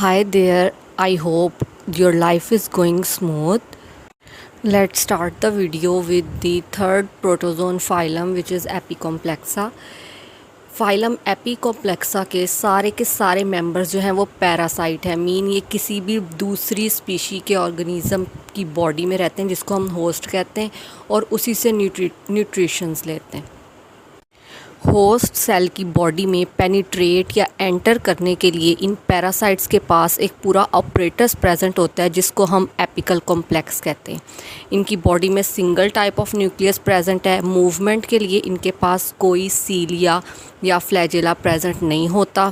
Hi there, I hope your life is going smooth. Let's start the video with the third protozoan phylum which is Apicomplexa. Phylum Apicomplexa के सारे members जो हैं वो parasite हैं। Mean ये किसी भी दूसरी स्पीशी के ऑर्गेनिज्म की बॉडी में रहते हैं जिसको हम होस्ट कहते हैं और उसी से न्यूट्रिशंस लेते हैं। होस्ट सेल की बॉडी में पेनिट्रेट या एंटर करने के लिए इन पैरासाइट्स के पास एक पूरा ऑपरेटस प्रेजेंट होता है जिसको हम एपिकल कॉम्प्लेक्स कहते हैं। इनकी बॉडी में single type of nucleus present है। मूवमेंट के लिए इनके पास कोई सीलिया या फ्लैजेला प्रेजेंट नहीं होता।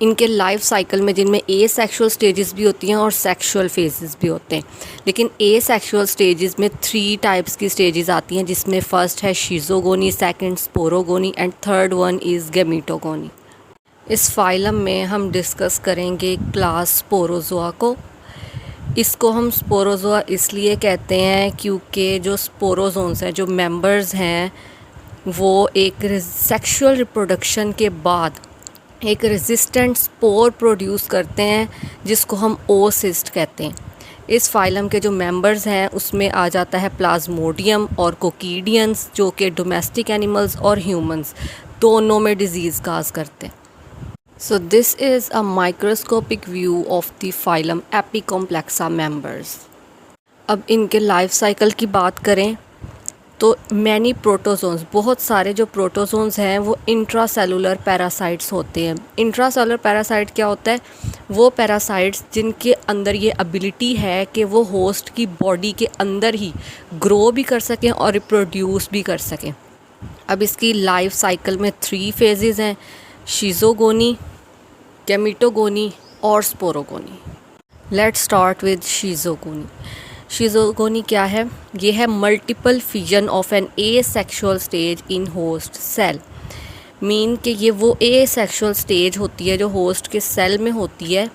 इनके लाइफ साइकिल में जिनमें ए सेक्शुअल स्टेजेस भी होती हैं और सेक्शुअल फेजेस भी होते हैं, लेकिन ए सेक्शुअल स्टेजेस में 3 टाइप्स की स्टेजेस आती हैं जिसमें फर्स्ट है schizogony, second sporogony and third one is gametogony. इस फाइलम में हम डिस्कस करेंगे क्लास स्पोरोजोआ को। इसको हम स्पोरोजोआ इसलिए कहते हैं क्योंकि जो स्पोरोजोन्स हैं, जो मेंबर्स हैं, वो एक सेक्शुअल रिप्रोडक्शन के बाद एक रेजिस्टेंट स्पोर प्रोड्यूस करते हैं जिसको हम ओसिस्ट कहते हैं। इस फाइलम के जो मेंबर्स हैं उसमें आ जाता है प्लाज्मोडियम और कोकीडियंस, जो कि डोमेस्टिक एनिमल्स और ह्यूमंस दोनों में डिजीज़ काज करते हैं। So this is a microscopic view of the phylum Apicomplexa members. अब इनके लाइफ साइकिल की बात करें तो मैनी प्रोटोजोन्स, बहुत सारे जो प्रोटोजोन्स हैं वो इंट्रासेलुलर पैरासाइट्स होते हैं। इंट्रासेलुलर पैरासाइट क्या होता है? वो पैरासाइट्स जिनके अंदर ये एबिलिटी है कि वो होस्ट की बॉडी के अंदर ही ग्रो भी कर सकें और रिप्रोड्यूस भी कर सकें। अब इसकी लाइफ साइकिल में 3 फेजेस हैं: शिज़ोगोनी, गैमीटोगोनी और sporogony. Let's start with schizogony. Schizogony क्या है? ये है multiple fission of an asexual stage in host cell. Mean कि ये वो ए सेक्शुअल स्टेज होती है जो होस्ट के सेल में होती है,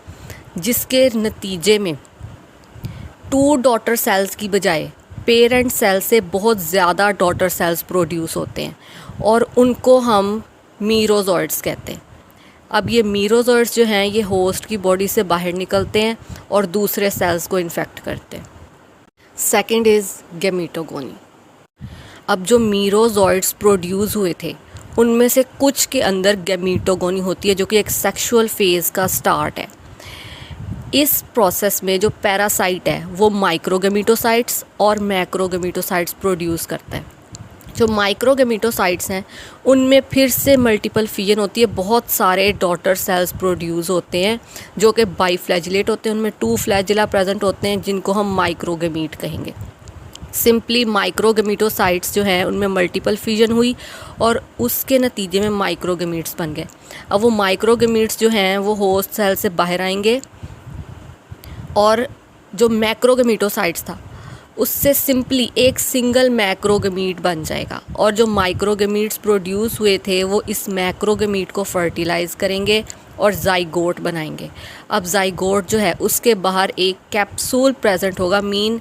जिसके नतीजे में 2 डॉटर सेल्स की बजाय पेरेंट सेल से बहुत ज़्यादा डॉटर सेल्स प्रोड्यूस होते हैं और उनको हम मीरोजॉइड्स कहते हैं। अब ये मीरोजॉइड्स जो हैं ये होस्ट की बॉडी से बाहर निकलते हैं और दूसरे सेल्स को इन्फेक्ट करते हैं। Second is gametogony. अब जो मीरोजॉइड्स प्रोड्यूस हुए थे उनमें से कुछ के अंदर गैमीटोगोनी होती है, जो कि एक सेक्सुअल फेज़ का स्टार्ट है। इस प्रोसेस में जो पैरासाइट है वो माइक्रोगैमीटोसाइट्स और मैक्रोगैमीटोसाइट्स प्रोड्यूस करता है। जो माइक्रोगैमीटोसाइट्स हैं उनमें फिर से मल्टीपल फिजन होती है, बहुत सारे डॉटर सेल्स प्रोड्यूस होते हैं जो कि बाईफ्लैजिलेट होते हैं। उनमें 2 फ्लैजिला प्रेजेंट होते हैं जिनको हम माइक्रोगैमीट कहेंगे। सिंपली माइक्रोगैमीटोसाइट्स जो हैं उनमें मल्टीपल फिजन हुई और उसके नतीजे में माइक्रोगैमीट्स बन गए। अब वो माइक्रोगैमीट्स जो हैं वो होस्ट सेल से बाहर आएंगे और जो मैक्रोगैमीटोसाइट्स था उससे सिंपली एक सिंगल मैक्रोगैमीट बन जाएगा और जो माइक्रोगैमीट्स प्रोड्यूस हुए थे वो इस मैक्रोगैमीट को फर्टिलाइज़ करेंगे और जाइगोट बनाएंगे। अब जाइगोट जो है उसके बाहर एक कैप्सूल प्रेजेंट होगा। मीन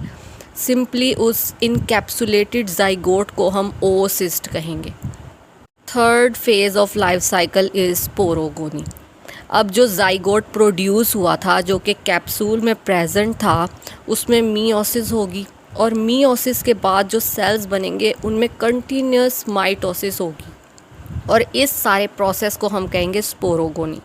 सिंपली उस इनकैप्सुलेटेड जाइगोट को हम ओसिस्ट कहेंगे। Third phase of life cycle is sporogony. अब जो जाइगोट प्रोड्यूस हुआ था जो कि कैप्सूल में प्रेजेंट था उसमें मीओसिस होगी और मीओसिस के बाद जो सेल्स बनेंगे उनमें कंटिन्यूस माइटोसिस होगी और इस सारे प्रोसेस को हम कहेंगे स्पोरोगोनी।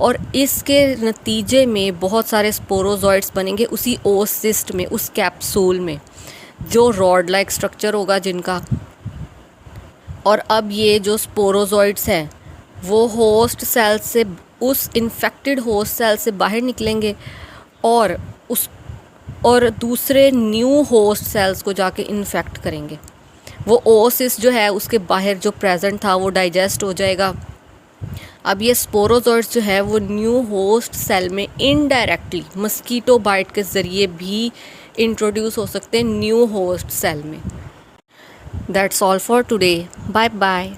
और इसके नतीजे में बहुत सारे स्पोरोजॉइड्स बनेंगे उसी ओसिस्ट में, उस कैप्सूल में, जो रॉड लाइक स्ट्रक्चर होगा जिनका। और अब ये जो स्पोरोजॉइड्स हैं वो होस्ट सेल से, उस इन्फेक्टेड होस्ट सेल से बाहर निकलेंगे और दूसरे न्यू होस्ट सेल्स को जाके इन्फेक्ट करेंगे। वो ओसिस जो है उसके बाहर जो प्रेजेंट था वो डाइजेस्ट हो जाएगा। अब ये स्पोरोजॉइड्स जो है वो न्यू होस्ट सेल में इनडायरेक्टली मस्कीटो बाइट के ज़रिए भी इंट्रोड्यूस हो सकते हैं न्यू होस्ट सेल में। That's all for today. Bye bye.